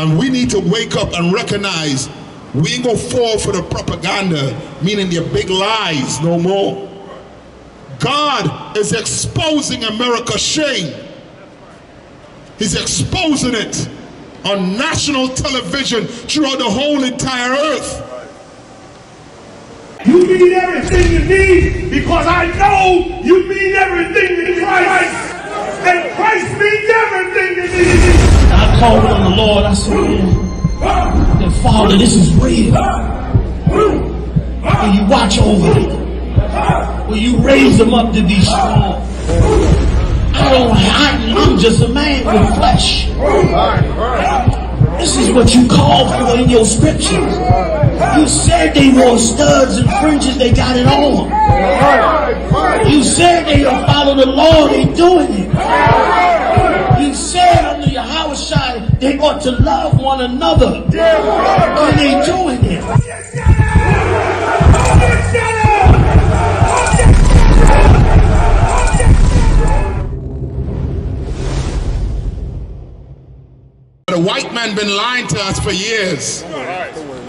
And we need to wake up and recognize we ain't gonna fall for the propaganda, meaning the big lies no more. God is exposing America's shame. He's exposing it on national television throughout the whole entire earth. You mean everything to me because I know you mean everything to Christ. And Christ means everything to me. I called on the Lord. I said, that Father, this is real. Will you watch over it? Will you raise them up to be strong? I'm just a man with flesh. This is what you call for in your scriptures. You said they wore studs and fringes, they got it on. You said they don't follow the law, they doing it. You said under YAHANNA they ought to love one another, and they doing it. The white man been lying to us for years.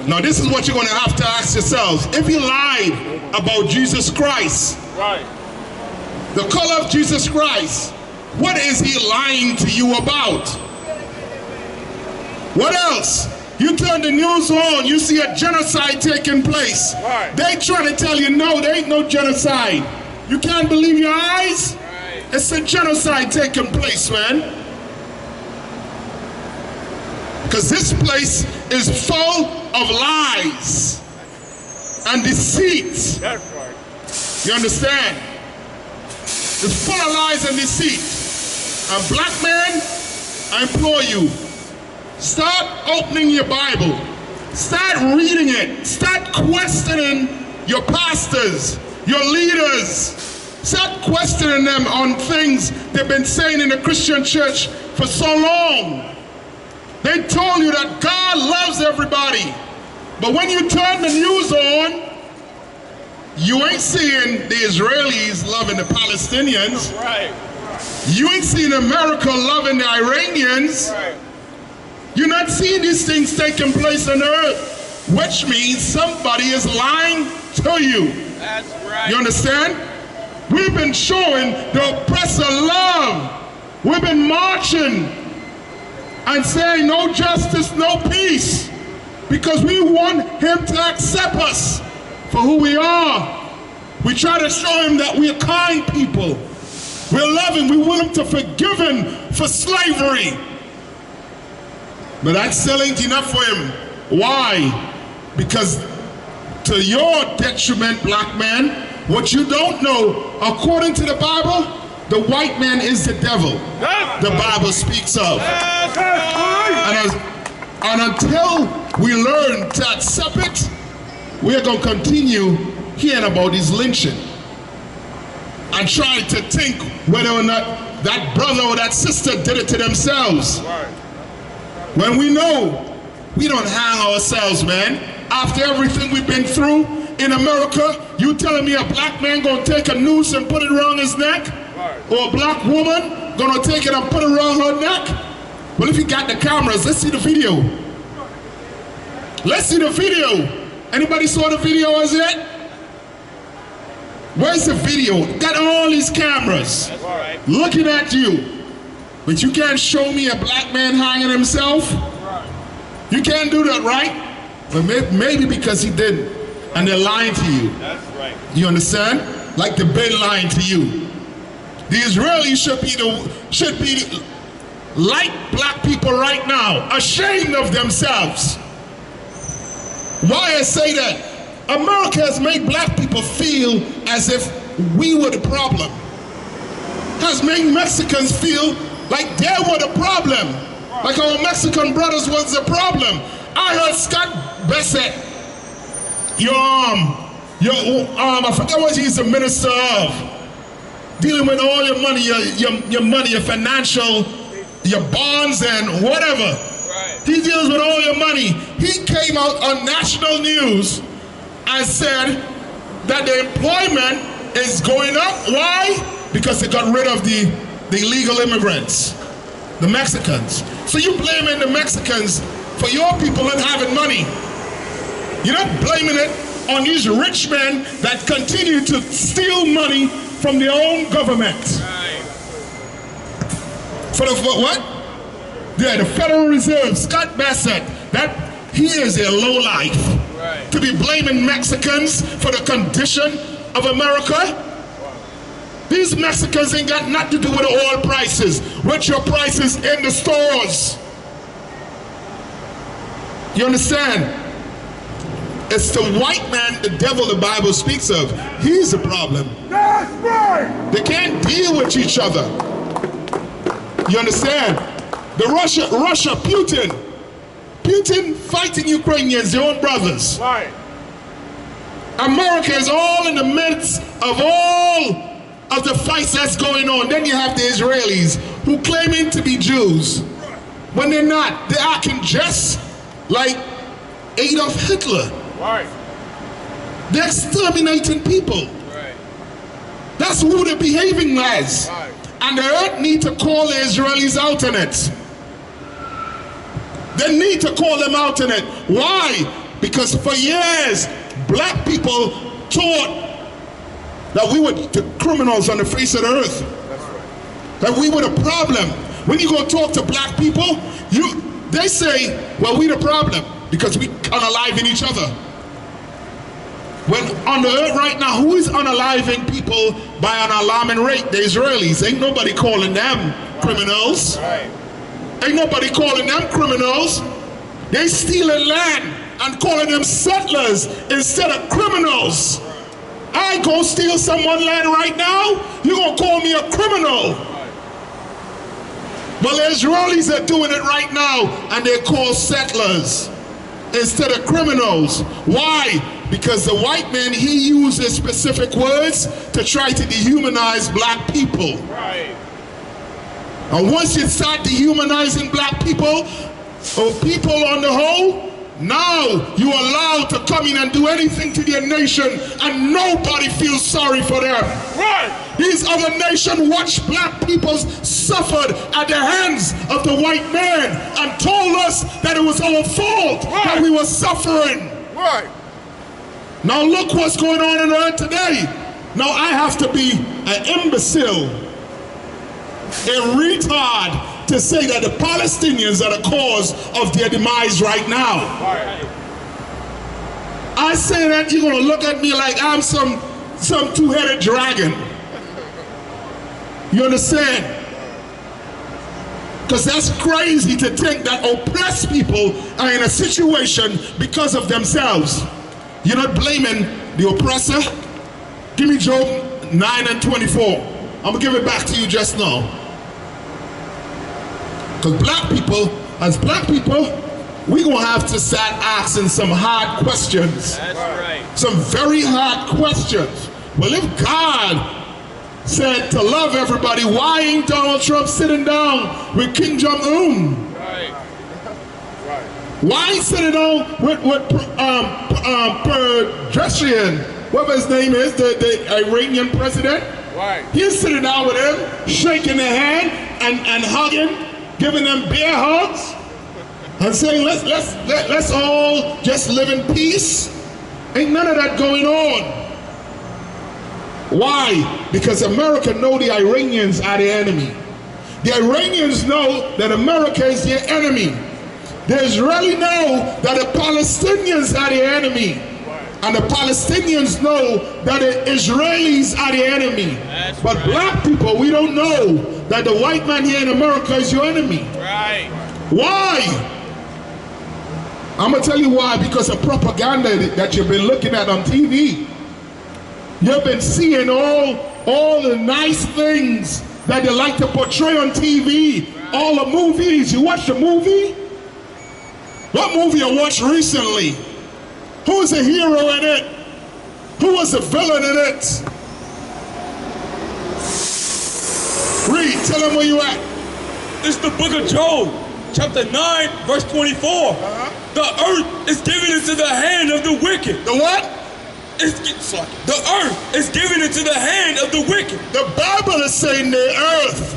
Now this is what you're going to have to ask yourselves. If he lied about Jesus Christ, the color of Jesus Christ, what is he lying to you about? What else? You turn the news on, you see a genocide taking place. They trying to tell you, no, there ain't no genocide. You can't believe your eyes? It's a genocide taking place, man. Because this place is full of lies and deceit. That's right. You understand? It's full of lies and deceit. And black man, I implore you, start opening your Bible. Start reading it. Start questioning your pastors, your leaders. Start questioning them on things they've been saying in the Christian church for so long. They told you that God loves everybody. But when you turn the news on, you ain't seeing the Israelis loving the Palestinians. Right. You ain't seeing America loving the Iranians. Right. You're not seeing these things taking place on earth, which means somebody is lying to you. That's right. You understand? We've been showing the oppressor love. We've been marching and saying no justice, no peace, because we want him to accept us for who we are. We try to show him that we're kind people. We're loving, we want him to forgive him for slavery. But that still ain't enough for him. Why? Because to your detriment, black man, what you don't know, according to the Bible, the white man is the devil. The Bible speaks of. And until we learn to accept it, we are going to continue hearing about this lynching and trying to think whether or not that brother or that sister did it to themselves. When we know we don't hang ourselves, man. After everything we've been through in America, you telling me a black man gonna take a noose and put it around his neck? Or a black woman gonna take it and put it around her neck? Well, if you got the cameras, let's see the video. Let's see the video. Anybody saw the video as yet? Where's the video? Got all these cameras looking at you. But you can't show me a black man hanging himself? You can't do that, right? But maybe because he didn't. And they're lying to you. That's right. You understand? Like they've been lying to you. The Israelis should be like black people right now, ashamed of themselves. Why I say that? America has made black people feel as if we were the problem. Has made Mexicans feel like they were the problem. Like our Mexican brothers was the problem. I heard Scott Bassett, I forget what he's the minister of, dealing with all your money, your money, your financial, your bonds and whatever. He deals with all your money. He came out on national news and said that the employment is going up. Why? Because they got rid of the illegal immigrants, the Mexicans. So you blaming the Mexicans for your people not having money. You're not blaming it on these rich men that continue to steal money from their own government. Right. For the what? Yeah, the Federal Reserve, Scott Bassett, that he is a lowlife. Right. To be blaming Mexicans for the condition of America. These Mexicans ain't got nothing to do with the oil prices, with your prices in the stores. You understand? It's the white man, the devil the Bible speaks of. He's the problem. That's right. They can't deal with each other. You understand? The Russia, Putin fighting Ukrainians, their own brothers. Right. America is all in the midst of all of the fights that's going on. Then you have the Israelis who claiming to be Jews when they're not. They're acting just like Adolf Hitler. Right. They're exterminating people. Right. That's who they're behaving as. Right. And the earth need to call the Israelis out on it. They need to call them out on it. Why? Because for years, black people taught that we were the criminals on the face of the earth. That's right. That we were the problem. When you go talk to black people, they say, well, we the problem because we unaliving each other. When on the earth right now, who is unaliving people by an alarming rate? The Israelis. Ain't nobody calling them criminals. Right. Ain't nobody calling them criminals. They stealing land and calling them settlers instead of criminals. I go steal someone's land right now, you're gonna call me a criminal. Well, the Israelis are doing it right now and they're called settlers instead of criminals. Why? Because the white man, he uses specific words to try to dehumanize black people. Right. And once you start dehumanizing black people, or people on the whole, now you're allowed to come in and do anything to their nation and nobody feels sorry for them. Right. These other nations watched black people suffered at the hands of the white man and told us that it was our fault that we were suffering. Right. Now look what's going on in the earth today. Now I have to be an imbecile, a retard, to say that the Palestinians are the cause of their demise right now. Right. I say that, you're gonna look at me like I'm some two-headed dragon. You understand? Because that's crazy to think that oppressed people are in a situation because of themselves. You're not blaming the oppressor. Give me Job 9:24. I'm gonna give it back to you just now. Because black people, as black people, we're gonna have to start asking some hard questions. That's right. Some very hard questions. Well, if God said to love everybody, why ain't Donald Trump sitting down with Kim Jong-un? Right. Right. Why ain't sitting down with Pedestrian, whatever his name is, the Iranian president? Right. He's sitting down with him, shaking their hand and hugging, giving them bear hugs, and saying let's all just live in peace. Ain't none of that going on. Why? Because America know the Iranians are the enemy. The Iranians know that America is their enemy. The Israelis know that the Palestinians are the enemy. And the Palestinians know that the Israelis are the enemy. But black people, we don't know that the white man here in America is your enemy. Right. Why? I'm gonna tell you why. Because of propaganda that you've been looking at on TV. You've been seeing all the nice things that they like to portray on TV. All the movies. You watch the movie? What movie you watched recently? Who was the hero in it? Who was the villain in it? Read, tell them where you at. It's the book of Job, chapter 9, verse 24. The earth is given into the hand of the wicked. The what? The earth is given into the hand of the wicked. The Bible is saying the earth,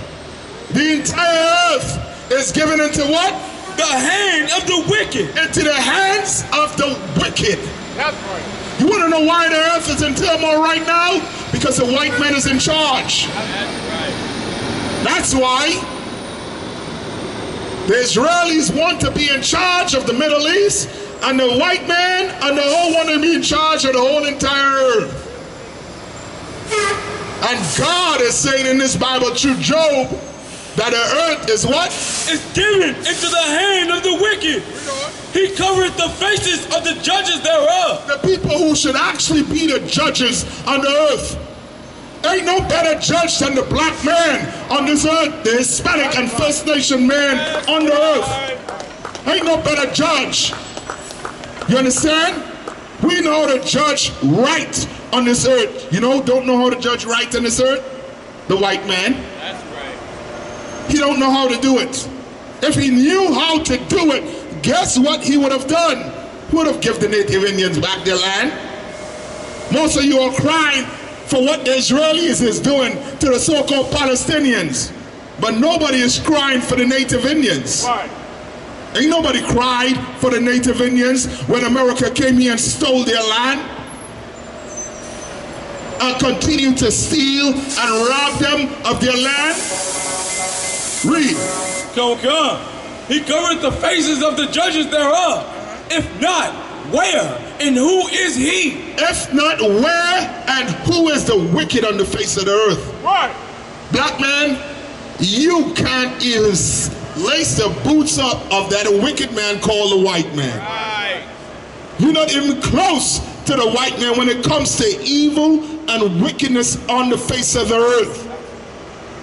the entire earth is given into what? the hand of the wicked. Into the hands of the wicked. That's right. You want to know why the earth is in turmoil right now? Because the white man is in charge. That's why the Israelis want to be in charge of the Middle East, and the white man and the whole want to be in charge of the whole entire earth. And God is saying in this Bible through Job that the earth is what? Is given into the hand of the wicked. He covereth the faces of the judges thereof. The people who should actually be the judges on the earth. Ain't no better judge than the black man on this earth, the Hispanic and First Nation man on the earth. Ain't no better judge. You understand? We know how to judge right on this earth. You know, don't know how to judge right on this earth? The white man. That's right. He don't know how to do it. If he knew how to do it, guess what he would have done? He would have given the Native Indians back their land. Most of you are crying for what the Israelis is doing to the so-called Palestinians. But nobody is crying for the Native Indians. Right. Ain't nobody cried for the Native Indians when America came here and stole their land and continued to steal and rob them of their land. Read. Come. He covereth the faces of the judges thereof. If not, where and who is he? If not, where and who is the wicked on the face of the earth? Right. Black man, you can't even lace the boots up of that wicked man called the white man. Right. You're not even close to the white man when it comes to evil and wickedness on the face of the earth.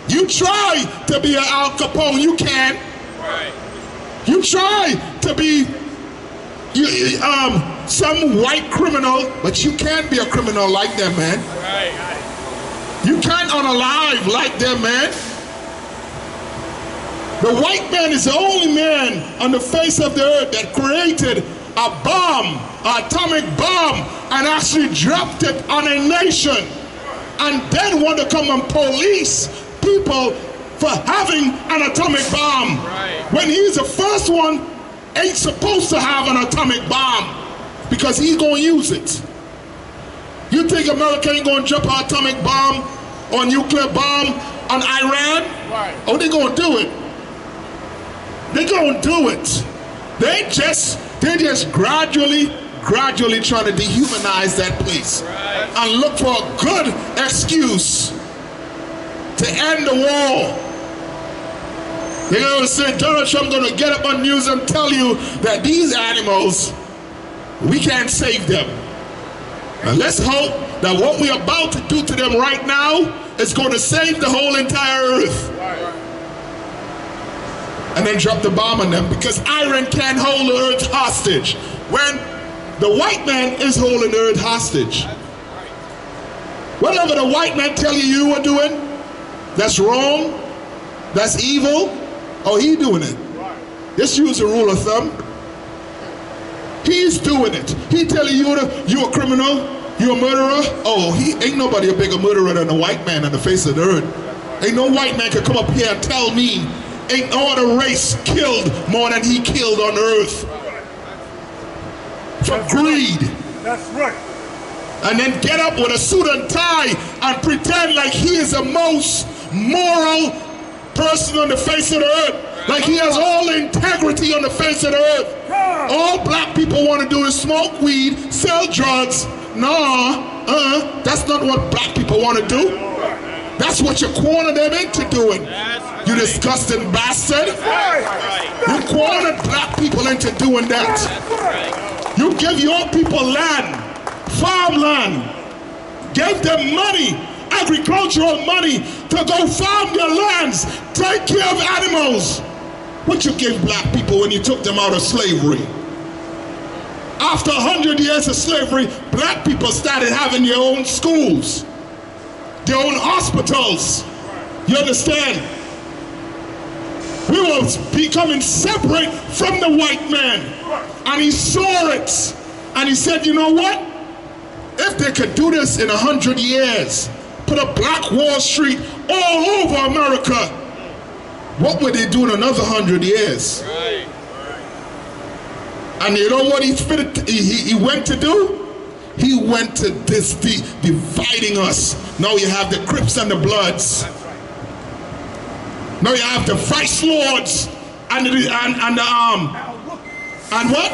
You try to be an Al Capone, you can't. Right. You try to be some white criminal, but you can't be a criminal like them, man. Right. You can't unalive like them, man. The white man is the only man on the face of the earth that created a bomb, an atomic bomb, and actually dropped it on a nation, and then want to come and police people for having an atomic bomb. Right. When he's the first one, ain't supposed to have an atomic bomb because he's going to use it. You think America ain't going to drop an atomic bomb or nuclear bomb on Iran? Right. Oh, they're going to do it. They're going to do it. They're just gradually trying to dehumanize that place. Right. And look for a good excuse to end the war. They're going to say Donald Trump going to get up on news and tell you that these animals, we can't save them. And let's hope that what we're about to do to them right now is going to save the whole entire earth. Right. And then drop the bomb on them, because Iran can't hold the earth hostage when the white man is holding the earth hostage. Whatever the white man tell you are doing, that's wrong, that's evil, oh, he doing it. Just use a rule of thumb. He's doing it. He telling you you a criminal, you a murderer. Oh, he ain't nobody a bigger murderer than a white man on the face of the earth. Ain't no white man can come up here and tell me ain't no other race killed more than he killed on earth. For greed. That's right. And then get up with a suit and tie and pretend like he is the most moral person on the face of the earth. Like he has all the integrity on the face of the earth. All black people want to do is smoke weed, sell drugs. No, that's not what black people want to do. That's what you corner them into doing. You disgusting bastard. You cornered black people into doing that. You give your people land, farmland, gave them money, agricultural money to go farm their lands, take care of animals. What you give black people when you took them out of slavery? After 100 years of slavery, black people started having their own schools, their own hospitals. You understand? We were becoming separate from the white man. And he saw it. And he said, you know what? If they could do this in 100 years, put a black Wall Street all over America, what would they do in another 100 years? Right. And you know what he went to do? He went to this dividing us. Now you have the Crips and the Bloods. Now you have the Vice Lords and what?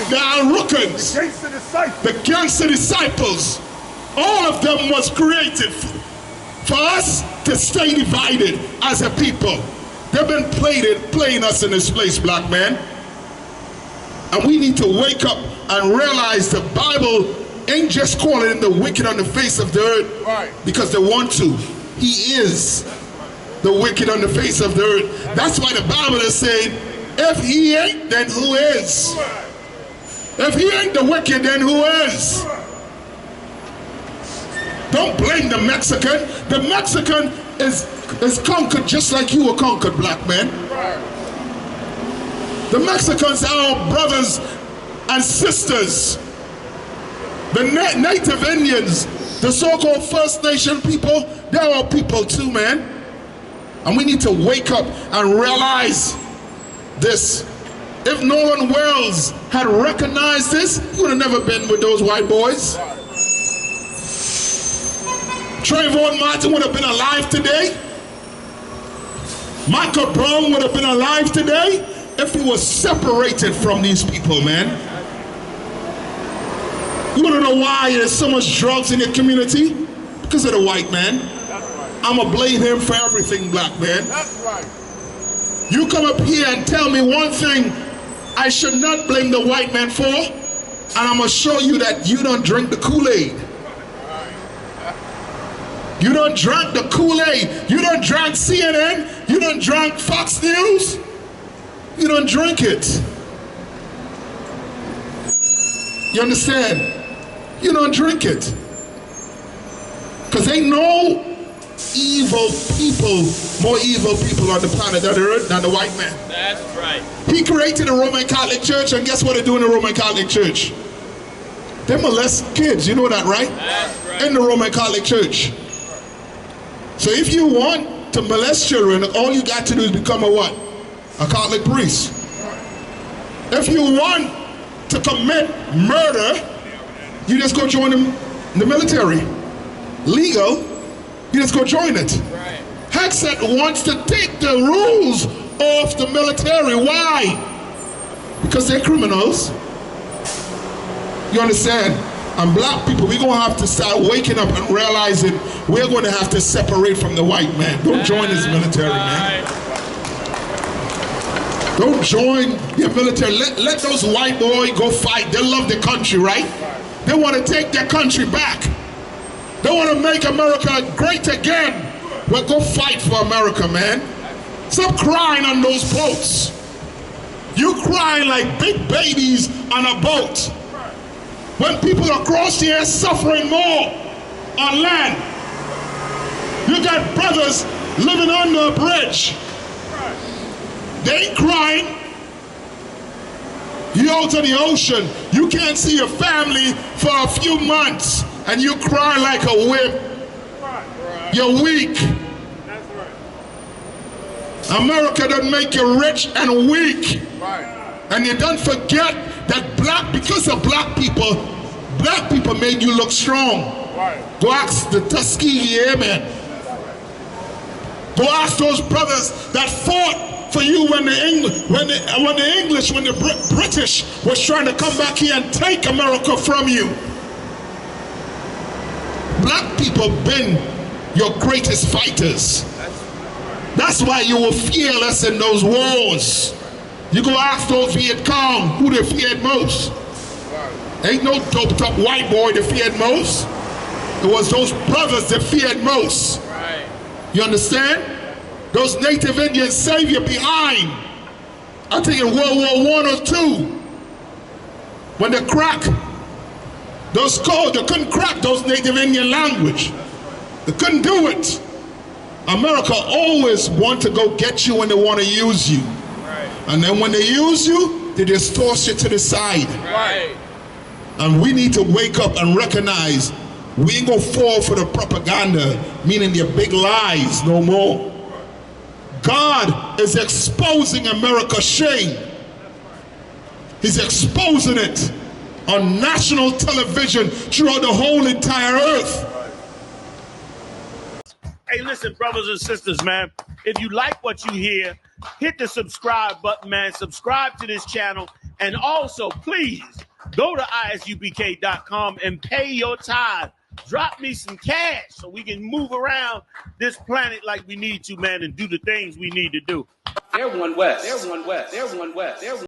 The Al-Rukans. The gangster disciples. All of them was created for us to stay divided as a people. They've been playing us in this place, black man. And we need to wake up and realize the Bible ain't just calling the wicked on the face of the earth because they want to. He is the wicked on the face of the earth. That's why the Bible is saying, if he ain't, then who is? If he ain't the wicked, then who is? Don't blame the Mexican. The Mexican is conquered just like you were conquered, black man. The Mexicans are our brothers and sisters. The Native Indians, the so-called First Nation people, they're our people too, man. And we need to wake up and realize this. If Nolan Wells had recognized this, he would have never been with those white boys. Trayvon Martin would have been alive today. Michael Brown would have been alive today if he was separated from these people, man. You wanna know why there's so much drugs in your community? Because of the white man. I'ma blame him for everything, black man. You come up here and tell me one thing I should not blame the white man for, and I'm gonna show you that you don't drink the Kool-Aid. You don't drink the Kool-Aid. You don't drink CNN. You don't drink Fox News. You don't drink it. You understand? You don't drink it. Because ain't no more evil people on the planet Earth than the white man. That's right. He created a Roman Catholic Church, and guess what they do in the Roman Catholic Church? They molest kids, you know that, right? That's right. In the Roman Catholic Church. So if you want to molest children, all you got to do is become a what? A Catholic priest. If you want to commit murder, you just go join the military. Legal, you just go join it. Right. Hexet wants to take the rules off the military. Why? Because they're criminals. You understand? And black people, we're going to have to start waking up and realizing we're going to have to separate from the white man. Don't join his military, man. Don't join your military. Let those white boys go fight. They love the country, right? They want to take their country back. They want to make America great again. Well, go fight for America, man. Stop crying on those boats. You crying like big babies on a boat. When people across here suffering more on land. You got brothers living under a bridge. They ain't crying. You out in the ocean, you can't see your family for a few months, and you cry like a whip. You're weak. America doesn't make you rich and weak. And you don't forget that because of black people made you look strong. Go ask the Tuskegee Airmen. Go ask those brothers that fought for you when the British was trying to come back here and take America from you. Black people been your greatest fighters. That's why you were fearless in those wars. You go ask those Viet Cong who they feared most. Ain't no doped up white boy they feared most. It was those brothers that feared most. Right. You understand? Those Native Indians save you behind. I think in World War I or II, when they crack those codes, they couldn't crack those Native Indian language. They couldn't do it. America always want to go get you when they want to use you. Right. And then when they use you, they just toss you to the side. Right. And we need to wake up and recognize we ain't gonna fall for the propaganda, meaning the big lies no more. God is exposing America's shame. He's exposing it on national television throughout the whole entire earth. Hey, listen, brothers and sisters, man. If you like what you hear, hit the subscribe button, man. Subscribe to this channel. And also, please, go to ISUPK.com and pay your tithe. Drop me some cash so we can move around this planet like we need to, man, and do the things we need to do. They're one West. They're one West. They're one West. They're one